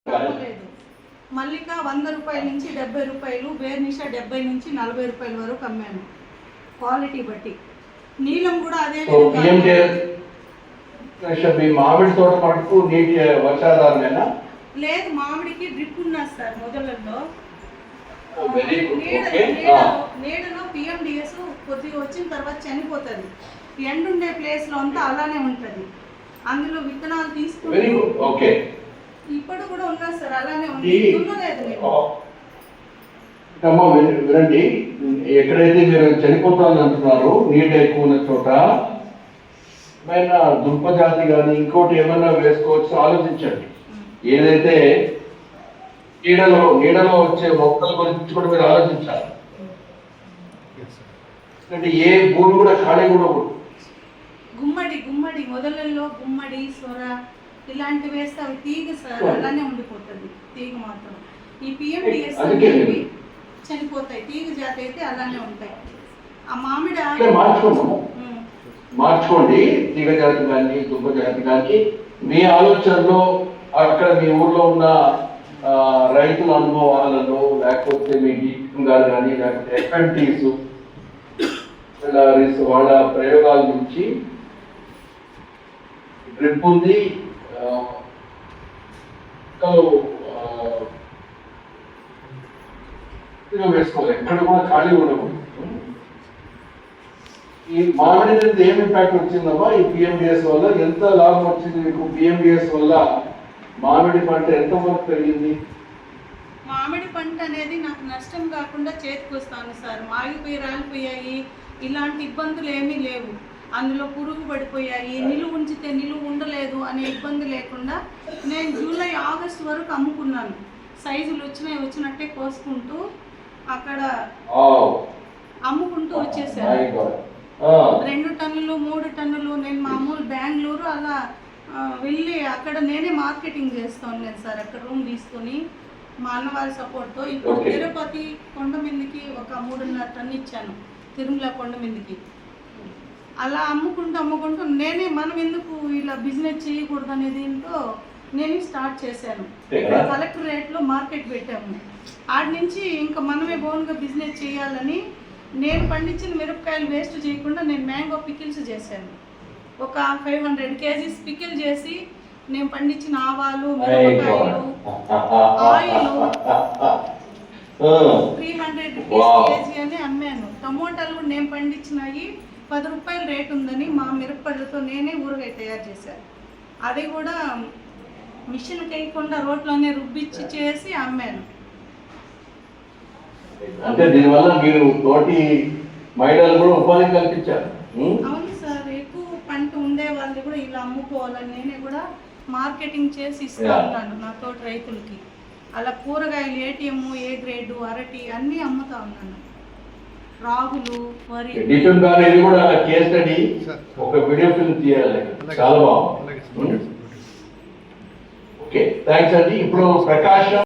లేదు. మల్లిక 100 రూపాయల నుంచి 70 రూపాయలు, బేర్నిషా 70 నుంచి 40 రూపాయల వరకు అమ్మాను క్వాలిటీ బట్టి. నీలం కూడా అదే విధంగా. మీ మామిడి తోట మటుకు నీటి వర్షాధారమేనా? లేదు, మామిడికి డ్రిప్ ఉన్నది సార్ మొదలలో. నీడలో PMDS కొద్దిగా వచ్చిన తర్వాత చనిపోతుంది. ఎండుండే ప్లేస్ లో అంతా అలానే ఉంటది. అందులో విత్తనాలు తీసుకుంటే ఇప్పుడు కూడా ఉన్నా సార్ అలానే ఉంది. వినండి, ఎక్కడైతే మీరు చనిపోతాను అంటున్నారు నీడ ఎక్కువ ఉన్న చోట ఏమైనా దుంప జాతి కానీ ఇంకోటి ఏమైనా వేసుకోవచ్చు ఆలోచించండి. ఏదైతే నీడలో వచ్చే మొక్కల గురించి కూడా మీరు ఆలోచించాలి. అంటే ఏ భూమి కూడా ఖాళీ కూడా గుమ్మడి మొదలలో గుమ్మడి సొర ఇలాంటివి వేస్తే అవి తీగ సార్ అలానే ఉండిపోతుంది. తీగ మాత్రం ఈ PMDS చనిపోతాయి. తీగ జాతి అయితే అలానే ఉంటాయి. ఆ మామిడి మార్చుకోండి. తీగ జాతి కానీ దుంప జాతి కానీ మీ ఆలోచనలో అక్కడ మీ ఊర్లో ఉన్న రైతుల అనుభవాలలో లేకపోతే మీ డీఎం గారు కానీ లేకపోతే FMTs వాళ్ళ ప్రయోగాల నుంచి డ్రిప్ ఉంది, వేసుకోవాలి. ఎక్కడ కూడా ఖాళీ ఉండకూడదు. ఈ మామిడి మీద ఏం ఇంపాక్ట్ వచ్చిందమ్మా ఈ PMDS వల్ల? ఎంత లాభం వచ్చింది మీకు PMDS వల్ల? మామిడి పంట ఎంత వరకు పెరిగింది? మామిడి పంట అనేది నాకు నష్టం కాకుండా చేతికి వస్తాను సార్. మాగిపోయి రాలిపోయాయి, ఇలాంటి ఇబ్బందులు ఏమీ లేవు. అందులో పురుగు పడిపోయాయి, నిలువ ఉంచితే నిలువ ఉండలేదు అనే ఇబ్బంది లేకుండా నేను జూలై ఆగస్టు వరకు అమ్ముకున్నాను. సైజులు వచ్చినట్టే కోసుకుంటూ అక్కడ అమ్ముకుంటూ వచ్చేసాను. 2 టన్నులు 3 టన్నులు నేను మామూలు బెంగళూరు అలా వెళ్ళి అక్కడ నేనే మార్కెటింగ్ చేస్తాను నేను సార్. అక్కడ రూమ్ తీసుకొని మా అన్నవారి సపోర్ట్తో. ఇప్పుడు తిరుపతి కొండ మీదకి ఒక 3.5 టన్ను ఇచ్చాను, తిరుమల కొండ మీదకి. అలా అమ్ముకుంటూ నేనే మనం ఎందుకు ఇలా బిజినెస్ చేయకూడదు అనే దీంతో నేను స్టార్ట్ చేశాను. కలెక్టర్ రేట్లో మార్కెట్ పెట్టాము. ఆడి నుంచి ఇంకా మనమే ఓన్గా బిజినెస్ చేయాలని నేను పండించిన మిరపకాయలు వేస్ట్ చేయకుండా నేను మ్యాంగో పికిల్స్ చేశాను. ఒక 500 kgs పికిల్ చేసి నేను పండించిన ఆవాలు, మిరపకాయలు, ఆయిల్ 300 rupees kg అని అమ్మాను. టమోటాలు కూడా నేను పండించినవి 10 రూపాయల రేట్ ఉందని మా మిరపకాయలతో నేనే ఊరగాయ తయారు చేశాను. అది కూడా మిషన్కి వేయకుండా రోట్లోనే రుబ్బిచ్చి చేసి అమ్మాను. అంటే దీనివల్ల మీరు తోటి మహిళలు కూడా ఉపాధి కల్పించారు. అవును సార్, ఎక్కువ పంట ఉండే వాళ్ళు కూడా ఇలా అమ్ముకోవాలని నేనే కూడా మార్కెటింగ్ చేసి ఇస్తా ఉన్నాను నా తోటి రైతులకి. అలా కూరగాయలు ATM, A గ్రేడ్, అరటి అన్నీ అమ్ముతా ఉన్నాను. రాగులు, వరి. డిఫెన్ గారు ఇది కూడా కేస్ స్టడీ ఒక వీడియో ఫిల్మ్ తీయాలి, చాలా బాగుంది. ఓకే, థ్యాంక్స్ అండి. ఇప్పుడు ప్రకాశం